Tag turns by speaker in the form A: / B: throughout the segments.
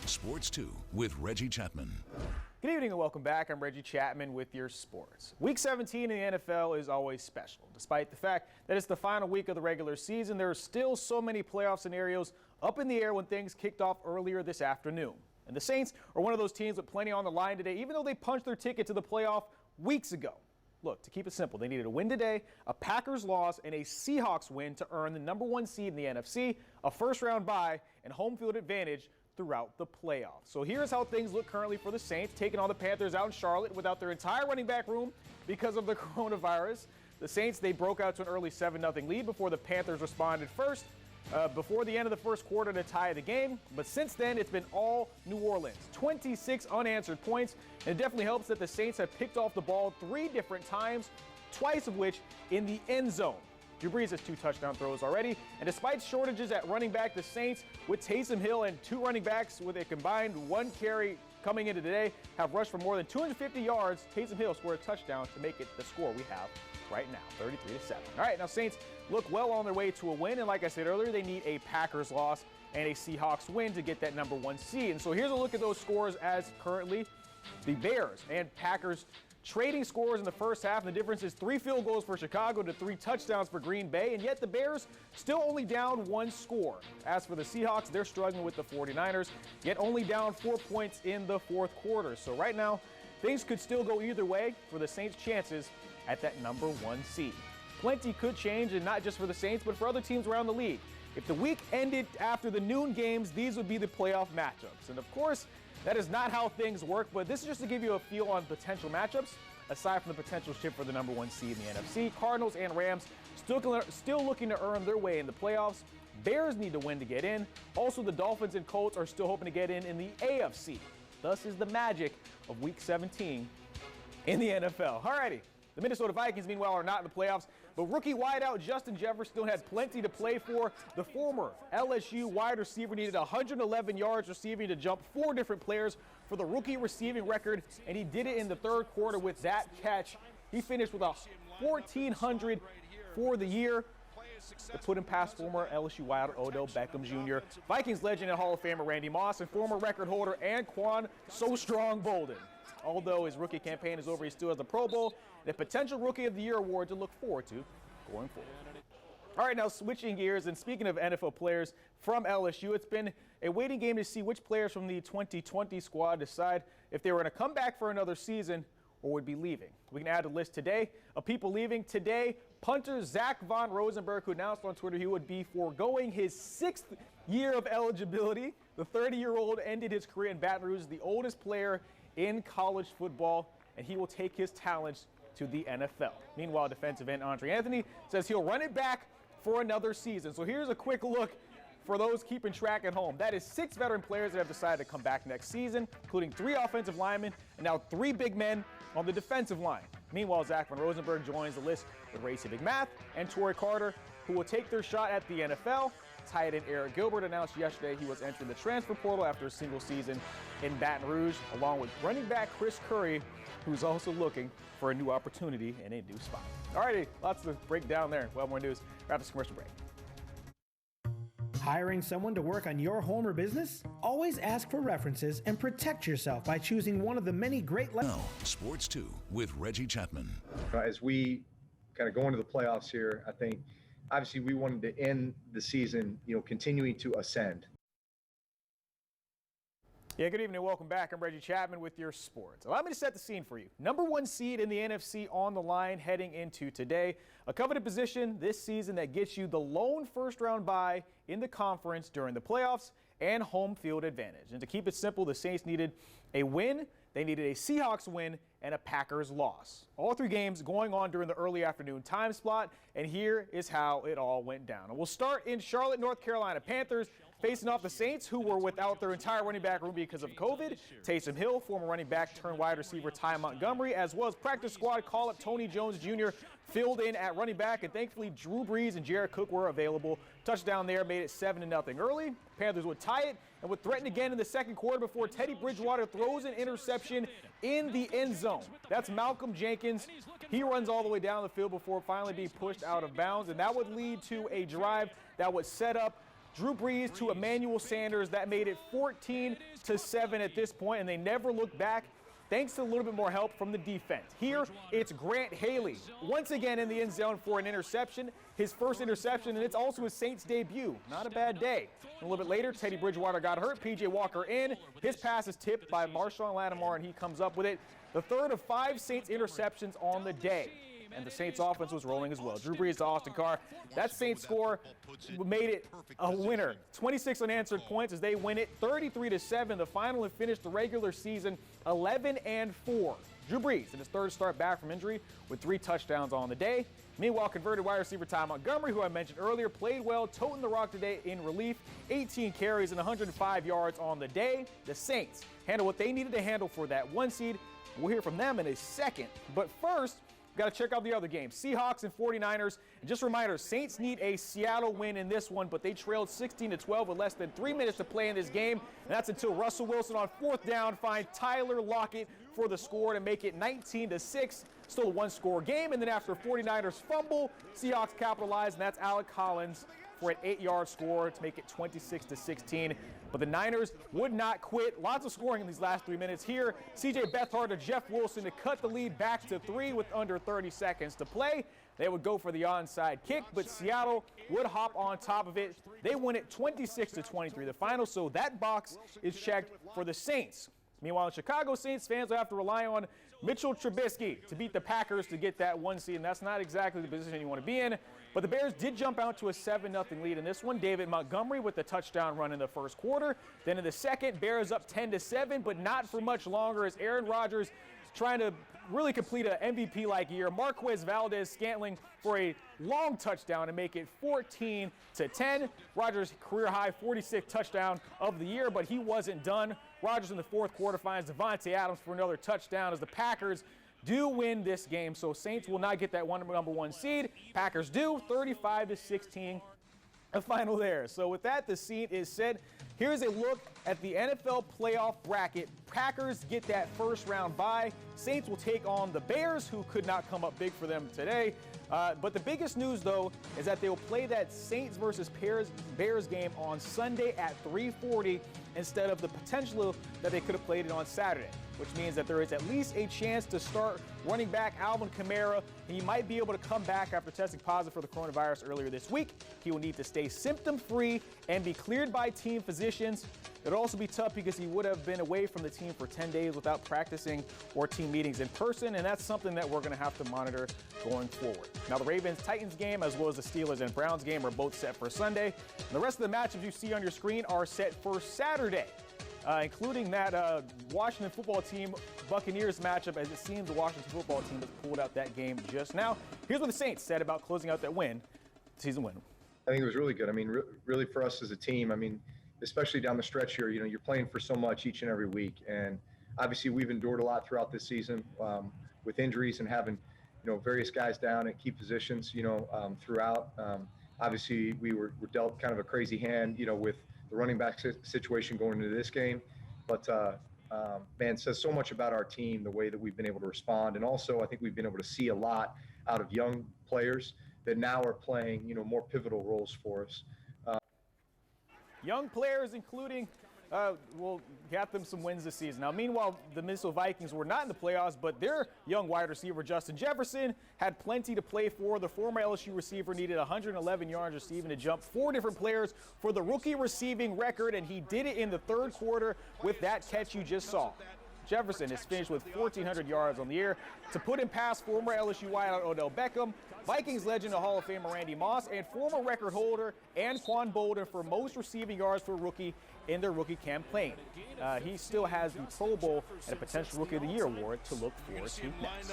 A: Sports 2 with Reggie Chapman.
B: Good evening and welcome back. I'm Reggie Chapman with your sports. Week 17 in the NFL is always special. Despite the fact that it's the final week of the regular season, there are still so many playoff scenarios up in the air when things kicked off earlier this afternoon. And the Saints are one of those teams with plenty on the line today, even though they punched their ticket to the playoff weeks ago. Look, to keep it simple, they needed a win today, a Packers loss, and a Seahawks win to earn the #1 seed in the NFC, a first-round bye, and home field advantage throughout the playoffs. So here's how things look currently for the Saints, taking on the Panthers out in Charlotte without their entire running back room because of the coronavirus. The Saints, they broke out to an early 7-0 lead before the Panthers responded first, before the end of the first quarter to tie the game. But since then, it's been all New Orleans. 26 unanswered points, and it definitely helps that the Saints have picked off the ball 3 different times, twice of which in the end zone. Drew Brees has 2 touchdown throws already, and despite shortages at running back, the Saints, with Taysom Hill and 2 running backs with a combined 1 carry coming into today, have rushed for more than 250 yards. Taysom Hill scored a touchdown to make it the score we have right now, 33-7. All right, now Saints look well on their way to a win, and like I said earlier, they need a Packers loss and a Seahawks win to get that #1 seed. And so here's a look at those scores as currently the Bears and Packers trading scores in the first half. And the difference is 3 field goals for Chicago to 3 touchdowns for Green Bay, and yet the Bears still only down 1 score. As for the Seahawks, they're struggling with the 49ers, yet only down 4 points in the fourth quarter. So right now, things could still go either way for the Saints' chances at that #1 seed. Plenty could change, and not just for the Saints, but for other teams around the league. If the week ended after the noon games, these would be the playoff matchups. And of course, that is not how things work, but this is just to give you a feel on potential matchups. Aside from the potential shift for the #1 seed in the NFC, Cardinals and Rams still looking to earn their way in the playoffs. Bears need to win to get in. Also, the Dolphins and Colts are still hoping to get in the AFC. Thus is the magic of Week 17 in the NFL. Alrighty. The Minnesota Vikings, meanwhile, are not in the playoffs, but rookie wideout Justin Jefferson had plenty to play for. The former LSU wide receiver needed 111 yards receiving to jump 4 different players for the rookie receiving record, and he did it in the third quarter with that catch. He finished with a 1,400 for the year. To put him past former LSU wideout Odell Beckham Jr., Vikings legend and Hall of Famer Randy Moss, and former record holder Anquan So Strong Bolden. Although his rookie campaign is over, he still has the Pro Bowl and a potential Rookie of the Year award to look forward to going forward. All right, now switching gears, and speaking of NFL players from LSU, it's been a waiting game to see which players from the 2020 squad decide if they were going to come back for another season or would be leaving. We can add a list today of people leaving. Today, punter Zach Von Rosenberg, who announced on Twitter he would be foregoing his 6th year of eligibility. The 30-year-old ended his career in Baton Rouge, the oldest player in college football, and he will take his talents to the NFL. Meanwhile, defensive end Andre Anthony says he'll run it back for another season. So here's a quick look for those keeping track at home. That is 6 veteran players that have decided to come back next season, including 3 offensive linemen and now 3 big men on the defensive line. Meanwhile, Zach Von Rosenberg joins the list with Racy McMath and Torrey Carter, who will take their shot at the NFL. Tight end Eric Gilbert announced yesterday he was entering the transfer portal after a single season in Baton Rouge, along with running back Chris Curry, who's also looking for a new opportunity and a new spot. All righty, lots to break down there. Well, more news right after this commercial break.
C: Hiring someone to work on your home or business? Always ask for references and protect yourself by choosing one of the many great...
A: Now, Sports 2 with Reggie Chapman.
D: As we kind of go into the playoffs here, I think obviously we wanted to end the season, continuing to ascend.
B: Yeah, good evening. Welcome back. I'm Reggie Chapman with your sports. Allow me to set the scene for you. #1 seed in the NFC on the line heading into today. A coveted position this season that gets you the lone first-round bye in the conference during the playoffs and home field advantage. And to keep it simple, the Saints needed a win, they needed a Seahawks win, and a Packers loss. All 3 games going on during the early afternoon time slot, and here is how it all went down. And we'll start in Charlotte, North Carolina. Panthers facing off the Saints, who were without their entire running back room because of COVID. Taysom Hill, former running back turned wide receiver Ty Montgomery, as well as practice squad call-up Tony Jones Jr. filled in at running back, and thankfully Drew Brees and Jared Cook were available. Touchdown there made it 7-0 early. Panthers would tie it and would threaten again in the second quarter before Teddy Bridgewater throws an interception in the end zone. That's Malcolm Jenkins. He runs all the way down the field before finally being pushed out of bounds, and that would lead to a drive that would set up Drew Brees to Emmanuel Sanders. That made it 14-7 at this point, and they never looked back thanks to a little bit more help from the defense. Here, it's Grant Haley once again in the end zone for an interception, his first interception, and it's also his Saints debut. Not a bad day. A little bit later, Teddy Bridgewater got hurt. P.J. Walker in. His pass is tipped by Marshawn Lattimore, and he comes up with it. The third of 5 Saints interceptions on the day. And the Saints offense was rolling as well. Drew Brees to Austin Carr. That Saints score made it a winner. 26 unanswered points as they win it 33-7. The final and finished the regular season 11-4. Drew Brees in his third start back from injury with 3 touchdowns on the day. Meanwhile, converted wide receiver Ty Montgomery, who I mentioned earlier, played well, toting the rock today in relief. 18 carries and 105 yards on the day. The Saints handled what they needed to handle for that 1 seed. We'll hear from them in a second. But first, got to check out the other games. Seahawks and 49ers. And just a reminder, Saints need a Seattle win in this one, but they trailed 16-12 with less than 3 minutes to play in this game. And that's until Russell Wilson on 4th down finds Tyler Lockett for the score to make it 19-6. Still a 1-score game. And then after 49ers fumble, Seahawks capitalize, and that's Alec Collins for an 8-yard score to make it 26-16. But the Niners would not quit. Lots of scoring in these last 3 minutes here. C.J. Beathard to Jeff Wilson to cut the lead back to 3 with under 30 seconds to play. They would go for the onside kick, but Seattle would hop on top of it. They win it 26-23, the final, so that box is checked for the Saints. Meanwhile, Chicago Saints fans will have to rely on Mitchell Trubisky to beat the Packers to get that 1 seed, and that's not exactly the position you want to be in. But the Bears did jump out to a 7-0 lead in this one. David Montgomery with the touchdown run in the first quarter. Then in the second, Bears up 10-7, but not for much longer as Aaron Rodgers trying to really complete an MVP-like year. Marquez Valdez-Scantling for a long touchdown to make it 14-10. Rodgers' career-high 46th touchdown of the year, but he wasn't done. Rodgers in the fourth quarter finds Devontae Adams for another touchdown as the Packers do win this game. So Saints will not get that number 1 seed. Packers do, 35-16. A final there. So with that, the scene is set. Here's a look at the NFL playoff bracket. Packers get that first round bye. Saints will take on the Bears, who could not come up big for them today. But the biggest news, though, is that they will play that Saints versus Bears game on Sunday at 3:40 instead of the potential that they could have played it on Saturday, which means that there is at least a chance to start running back Alvin Kamara. He might be able to come back after testing positive for the coronavirus earlier this week. He will need to stay symptom-free and be cleared by team physicians. It'll also be tough because he would have been away from the team for 10 days without practicing or team meetings in person, and that's something that we're going to have to monitor going forward. Now, the Ravens-Titans game, as well as the Steelers and Browns game, are both set for Sunday. And the rest of the matchups you see on your screen are set for Saturday, including that Washington football team Buccaneers matchup, as it seems the Washington football team has pulled out that game just now. Here's what the Saints said about closing out that season win.
D: I think it was really good. I mean, really for us as a team, I mean, especially down the stretch here, you know, you're playing for so much each and every week. And obviously we've endured a lot throughout this season with injuries and having, you know, various guys down at key positions, you know, throughout. Obviously we were dealt kind of a crazy hand, you know, with the running back situation going into this game. But, man, it says so much about our team, the way that we've been able to respond. And also I think we've been able to see a lot out of young players that now are playing, you know, more pivotal roles for us.
B: Young players, including, will got them some wins this season. Now, meanwhile, the Minnesota Vikings were not in the playoffs, but their young wide receiver, Justin Jefferson, had plenty to play for. The former LSU receiver needed 111 yards receiving to jump 4 different players for the rookie receiving record, and he did it in the third quarter with that catch you just saw. Jefferson is finished with 1,400 yards on the year to put him past former LSU wideout Odell Beckham, Vikings legend and Hall of Famer Randy Moss, and former record holder Anquan Boldin for most receiving yards for a rookie in their rookie campaign. He still has the Pro Bowl and a potential Rookie of the Year award to look forward to next.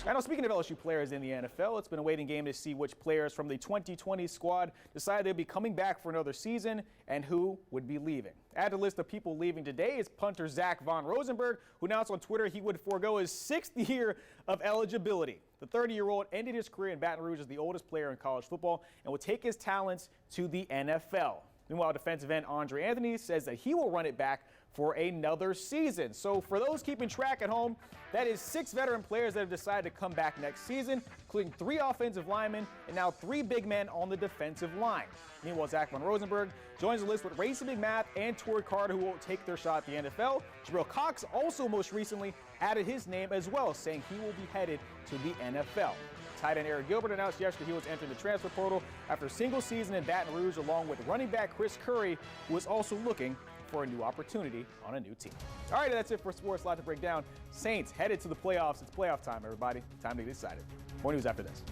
B: And now, speaking of LSU players in the NFL, it's been a waiting game to see which players from the 2020 squad decided they'd be coming back for another season and who would be leaving. Add to the list of people leaving today is punter Zach Von Rosenberg, who announced on Twitter he would forego his 6th year of eligibility. The 30-year-old ended his career in Baton Rouge as the oldest player in college football and will take his talents to the NFL. Meanwhile, defensive end Andre Anthony says that he will run it back for another season. So for those keeping track at home, that is 6 veteran players that have decided to come back next season, including 3 offensive linemen and now 3 big men on the defensive line. Meanwhile, Zach Von Rosenberg joins the list with Racing McMath and Torrey Carter, who will take their shot at the NFL. Jabril Cox also most recently added his name as well, saying he will be headed to the NFL. Tight end Eric Gilbert announced yesterday he was entering the transfer portal after a single season in Baton Rouge, along with running back Chris Curry, who is also looking for a new opportunity on a new team. All right, that's it for sports. A lot to break down. Saints headed to the playoffs. It's playoff time, everybody. Time to get excited. More news after this.